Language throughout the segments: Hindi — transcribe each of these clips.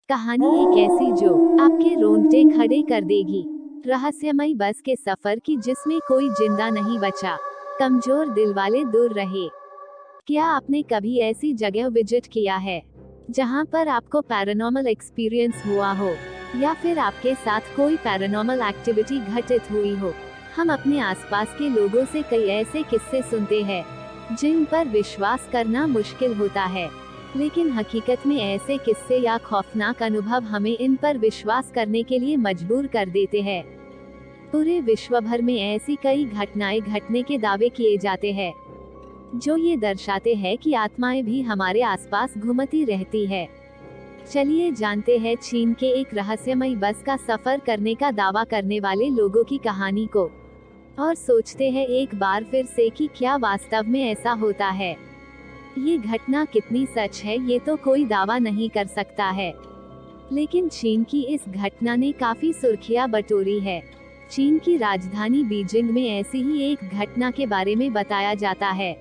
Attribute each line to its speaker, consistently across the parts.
Speaker 1: कहानी एक ऐसी जो आपके रोंगटे खड़े कर देगी। रहस्यमयी बस के सफर की जिसमें कोई जिंदा नहीं बचा, कमजोर दिल वाले दूर रहे। क्या आपने कभी ऐसी जगह विजिट किया है जहां पर आपको पैरानॉर्मल एक्सपीरियंस हुआ हो, या फिर आपके साथ कोई पैरानॉर्मल एक्टिविटी घटित हुई हो? हम अपने आसपास के लोगों से कई ऐसे किस्से सुनते हैं जिन पर विश्वास करना मुश्किल होता है, लेकिन हकीकत में ऐसे किस्से या खौफनाक अनुभव हमें इन पर विश्वास करने के लिए मजबूर कर देते हैं। पूरे विश्व भर में ऐसी कई घटनाएं घटने के दावे किए जाते हैं जो ये दर्शाते हैं कि आत्माएं भी हमारे आसपास घूमती रहती है। चलिए जानते हैं चीन के एक रहस्यमयी बस का सफर करने का दावा करने वाले लोगों की कहानी को, और सोचते हैं एक बार फिर से कि क्या वास्तव में ऐसा होता है। ये घटना कितनी सच है ये तो कोई दावा नहीं कर सकता है, लेकिन चीन की इस घटना ने काफी सुर्खियां बटोरी है। चीन की राजधानी बीजिंग में ऐसी ही एक घटना के बारे में बताया जाता है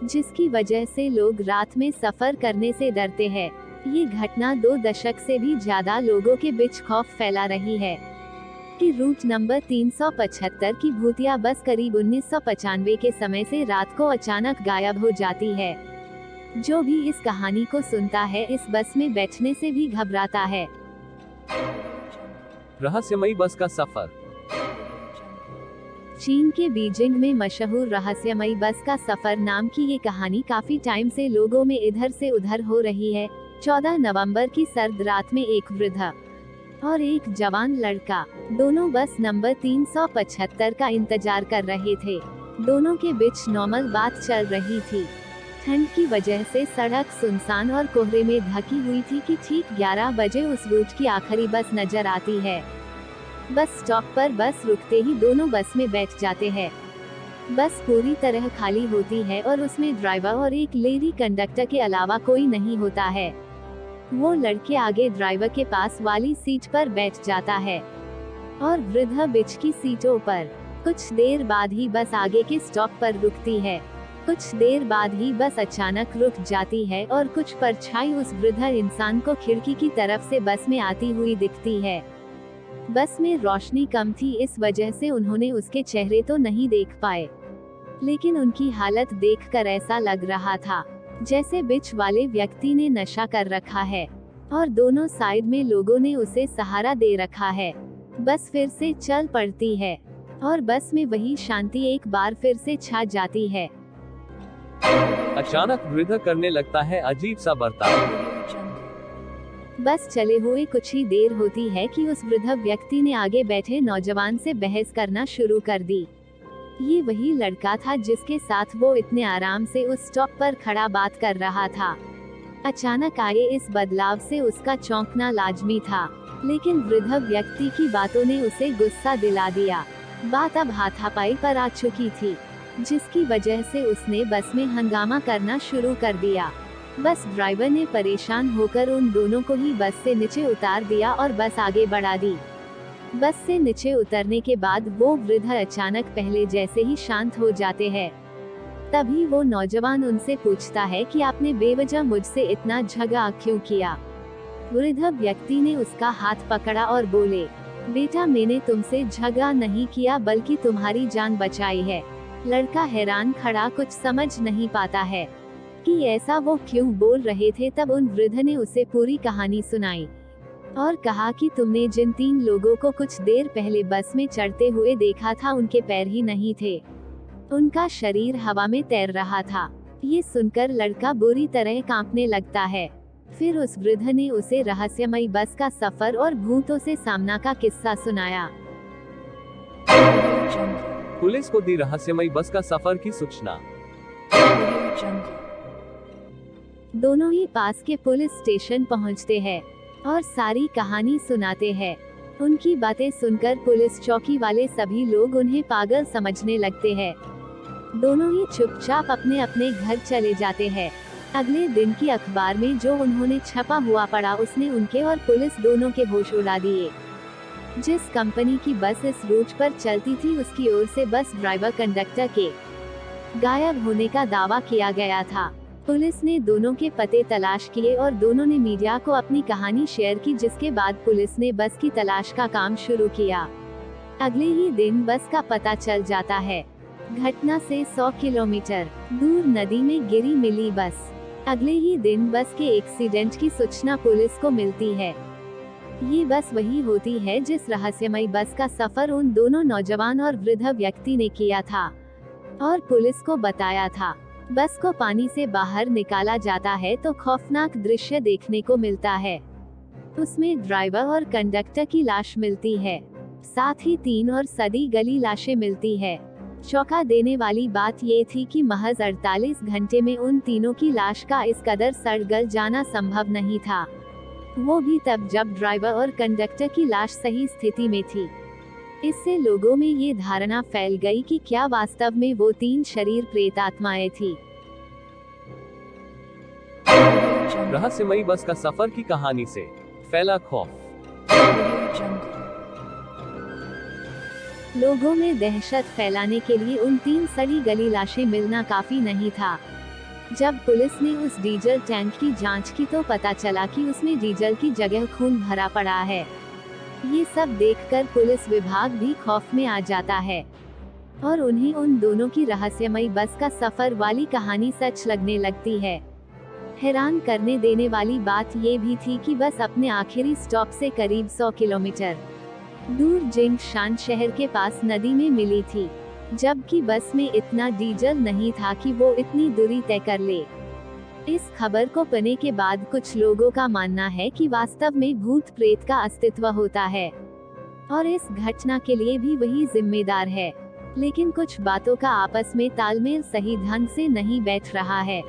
Speaker 1: जिसकी वजह से लोग रात में सफर करने से डरते हैं। ये घटना 2 दशक से भी ज्यादा लोगों के बीच खौफ फैला रही है कि रूट नंबर 375 की भूतिया बस करीब 1995 के समय से रात को अचानक गायब हो जाती है। जो भी इस कहानी को सुनता है इस बस में बैठने से भी घबराता है।
Speaker 2: रहस्यमयी बस का सफर।
Speaker 1: चीन के बीजिंग में मशहूर रहस्यमयी बस का सफर नाम की ये कहानी काफी टाइम से लोगों में इधर से उधर हो रही है। 14 नवंबर की सर्द रात में एक वृद्ध और एक जवान लड़का दोनों बस नंबर 375 का इंतजार कर रहे थे। दोनों के बीच नॉर्मल बात चल रही थी। ठंड की वजह से सड़क सुनसान और कोहरे में ढकी हुई थी कि ठीक 11 बजे उस रूट की आखिरी बस नजर आती है। बस स्टॉप पर बस रुकते ही दोनों बस में बैठ जाते हैं। बस पूरी तरह खाली होती है और उसमें ड्राइवर और एक लेडी कंडक्टर के अलावा कोई नहीं होता है। वो लड़के आगे ड्राइवर के पास वाली सीट पर बैठ जाता है और वृद्ध बीच की सीटों पर। कुछ देर बाद ही बस आगे के स्टॉप पर रुकती है। कुछ देर बाद ही बस अचानक रुक जाती है और कुछ परछाई उस वृद्ध इंसान को खिड़की की तरफ से बस में आती हुई दिखती है। बस में रोशनी कम थी, इस वजह से उन्होंने उसके चेहरे तो नहीं देख पाए, लेकिन उनकी हालत देखकर ऐसा लग रहा था जैसे बीच वाले व्यक्ति ने नशा कर रखा है और दोनों साइड में लोगों ने उसे सहारा दे रखा है। बस फिर से चल पड़ती है और बस में वही शांति एक बार फिर से छा जाती है।
Speaker 2: अचानक वृद्ध करने लगता है अजीब सा बर्ताव।
Speaker 1: बस चले हुए कुछ ही देर होती है कि उस वृद्ध व्यक्ति ने आगे बैठे नौजवान से बहस करना शुरू कर दी। ये वही लड़का था जिसके साथ वो इतने आराम से उस स्टॉप पर खड़ा बात कर रहा था। अचानक आए इस बदलाव से उसका चौंकना लाजमी था, लेकिन वृद्ध व्यक्ति की बातों ने उसे गुस्सा दिला दिया। बात अब हाथापाई पर आ चुकी थी, जिसकी वजह से उसने बस में हंगामा करना शुरू कर दिया। बस ड्राइवर ने परेशान होकर उन दोनों को ही बस से नीचे उतार दिया और बस आगे बढ़ा दी। बस से नीचे उतरने के बाद वो वृद्ध अचानक पहले जैसे ही शांत हो जाते हैं। तभी वो नौजवान उनसे पूछता है कि आपने बेवजह मुझसे इतना झगड़ा क्यों किया। वृद्ध व्यक्ति ने उसका हाथ पकड़ा और बोले, बेटा मैंने तुमसे झगड़ा नहीं किया बल्कि तुम्हारी जान बचाई है। लड़का हैरान खड़ा कुछ समझ नहीं पाता है कि ऐसा वो क्यों बोल रहे थे। तब उन वृद्ध ने उसे पूरी कहानी सुनाई और कहा कि तुमने जिन 3 लोगों को कुछ देर पहले बस में चढ़ते हुए देखा था उनके पैर ही नहीं थे, उनका शरीर हवा में तैर रहा था। ये सुनकर लड़का बुरी तरह कांपने लगता है। फिर उस वृद्ध ने उसे रहस्यमयी बस का सफर और भूतों से सामना का किस्सा सुनाया।
Speaker 2: पुलिस को दी रहस्यमयी बस का सफर की सूचना।
Speaker 1: दोनों ही पास के पुलिस स्टेशन पहुंचते हैं और सारी कहानी सुनाते हैं। उनकी बातें सुनकर पुलिस चौकी वाले सभी लोग उन्हें पागल समझने लगते हैं। दोनों ही चुपचाप अपने अपने घर चले जाते हैं। अगले दिन की अखबार में जो उन्होंने छपा हुआ पढ़ा उसने उनके और पुलिस दोनों के होश उड़ा दिए। जिस कंपनी की बस इस रूट पर चलती थी उसकी ओर से बस ड्राइवर कंडक्टर के गायब होने का दावा किया गया था। पुलिस ने दोनों के पते तलाश किए और दोनों ने मीडिया को अपनी कहानी शेयर की, जिसके बाद पुलिस ने बस की तलाश का काम शुरू किया। अगले ही दिन बस का पता चल जाता है। घटना से 100 किलोमीटर दूर नदी में गिरी मिली बस। अगले ही दिन बस के एक्सीडेंट की सूचना पुलिस को मिलती है। ये बस वही होती है जिस रहस्यमयी बस का सफर उन दोनों नौजवान और वृद्ध व्यक्ति ने किया था और पुलिस को बताया था। बस को पानी से बाहर निकाला जाता है तो खौफनाक दृश्य देखने को मिलता है। उसमें ड्राइवर और कंडक्टर की लाश मिलती है, साथ ही 3 और सड़ी गली लाशें मिलती है। चौंका देने वाली बात ये थी कि महज 48 घंटे में उन तीनों की लाश का इस कदर सड़ गल जाना संभव नहीं था, वो भी तब जब ड्राइवर और कंडक्टर की लाश सही स्थिति में थी। इससे लोगों में ये धारणा फैल गई कि क्या वास्तव में वो 3 शरीर प्रेत आत्माएं थी।
Speaker 2: रहस्यमयी बस का सफर की कहानी से फैला खौफ।
Speaker 1: लोगों में दहशत फैलाने के लिए उन 3 सड़ी गली लाशें मिलना काफी नहीं था। जब पुलिस ने उस डीजल टैंक की जांच की तो पता चला कि उसमें डीजल की जगह खून भरा पड़ा है। ये सब देखकर पुलिस विभाग भी खौफ में आ जाता है और उन्हें उन दोनों की रहस्यमयी बस का सफर वाली कहानी सच लगने लगती है। हैरान करने देने वाली बात ये भी थी कि बस अपने आखिरी स्टॉप से करीब 100 किलोमीटर दूर जिंगशान शहर के पास नदी में मिली थी, जबकि बस में इतना डीजल नहीं था कि वो इतनी दूरी तय कर ले। इस खबर को पढ़ने के बाद कुछ लोगों का मानना है कि वास्तव में भूत प्रेत का अस्तित्व होता है और इस घटना के लिए भी वही जिम्मेदार है, लेकिन कुछ बातों का आपस में तालमेल सही ढंग से नहीं बैठ रहा है।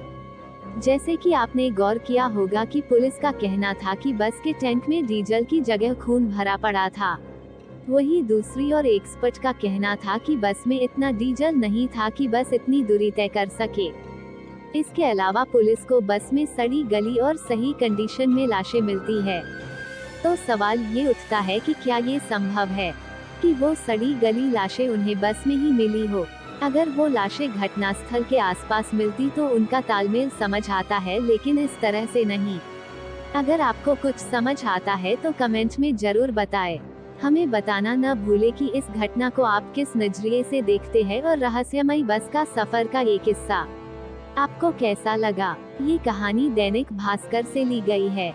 Speaker 1: जैसे कि आपने गौर किया होगा कि पुलिस का कहना था कि बस के टैंक में डीजल की जगह खून भरा पड़ा था, वही दूसरी और एक्सपर्ट का कहना था कि बस में इतना डीजल नहीं था कि बस इतनी दूरी तय कर सके। इसके अलावा पुलिस को बस में सड़ी गली और सही कंडीशन में लाशें मिलती है। तो सवाल ये उठता है कि क्या ये संभव है कि वो सड़ी गली लाशें उन्हें बस में ही मिली हो। अगर वो लाशें घटनास्थल के आसपास मिलती तो उनका तालमेल समझ आता है, लेकिन इस तरह से नहीं। अगर आपको कुछ समझ आता है तो कमेंट में जरूर बताएं। हमें बताना न भूले कि इस घटना को आप किस नजरिए से देखते हैं और रहस्यमयी बस का सफर का ये किस्सा आपको कैसा लगा। ये कहानी दैनिक भास्कर से ली गई है।